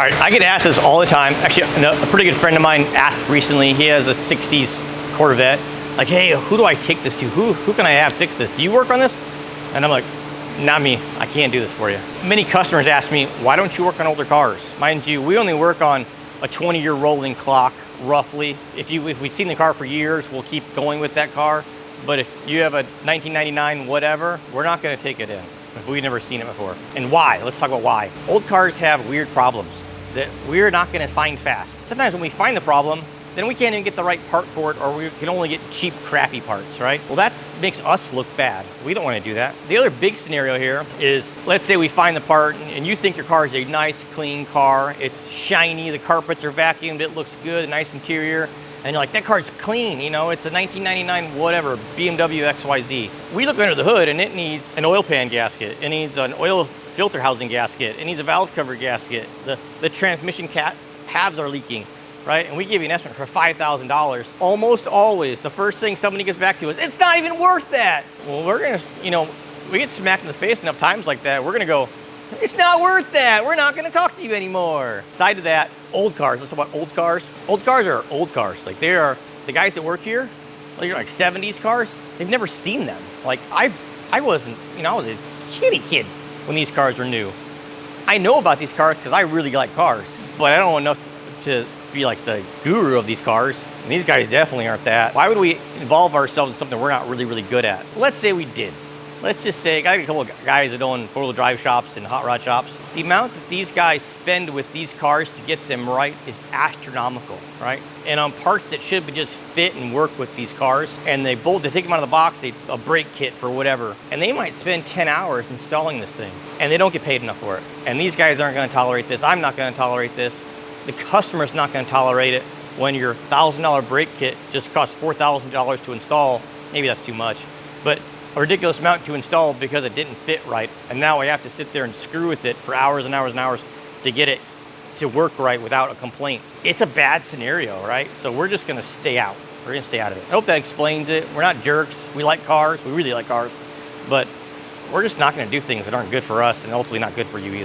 right, I get asked this all the time. Actually, a pretty good friend of mine asked recently, he has a 60s Corvette. Like, hey, who do I take this to? Who can I have fix this? Do you work on this? And I'm like, not me, I can't do this for you. Many customers ask me, why don't you work on older cars? Mind you, we only work on a 20-year rolling clock, roughly. If we've seen the car for years, we'll keep going with that car. But if you have a 1999 whatever, we're not gonna take it in if we've never seen it before. And why? Let's talk about why. Old cars have weird problems that we're not gonna find fast. Sometimes when we find the problem, then we can't even get the right part for it, or we can only get cheap, crappy parts, right? Well, that makes us look bad. We don't wanna do that. The other big scenario here is, let's say we find the part and you think your car is a nice, clean car. It's shiny, the carpets are vacuumed, it looks good, nice interior. And you're like, that car's clean, you know, it's a 1999 whatever, BMW XYZ. We look under the hood and it needs an oil pan gasket. It needs an oil filter housing gasket. It needs a valve cover gasket. The transmission halves are leaking, right? And we give you an estimate for $5,000. Almost always, the first thing somebody gets back to is, it's not even worth that. Well, we're gonna, you know, we get smacked in the face enough times like that, we're gonna go, it's not worth that. We're not gonna talk to you anymore. Side of that, old cars. Let's talk about old cars. Old cars are old cars. Like, they are, the guys that work here, like 70s cars, they've never seen them. Like, I wasn't, you know, I was a kitty kid when these cars were new. I know about these cars because I really like cars, but I don't know enough to be like the guru of these cars. And these guys definitely aren't that. Why would we involve ourselves in something we're not really good at? Let's say we did. Let's just say, I got a couple of guys that own four-wheel drive shops and hot rod shops. The amount that these guys spend with these cars to get them right is astronomical, right? And on parts that should just fit and work with these cars, and they take them out of the box, a brake kit for whatever, and they might spend 10 hours installing this thing, and they don't get paid enough for it. And these guys aren't gonna tolerate this. I'm not gonna tolerate this. The customer's not gonna tolerate it when your $1,000 brake kit just costs $4,000 to install. Maybe that's too much, but a ridiculous amount to install because it didn't fit right. And now I have to sit there and screw with it for hours and hours and hours to get it to work right without a complaint. It's a bad scenario, right? So we're just gonna stay out. We're gonna stay out of it. I hope that explains it. We're not jerks. We like cars. We really like cars. But we're just not gonna do things that aren't good for us and ultimately not good for you either.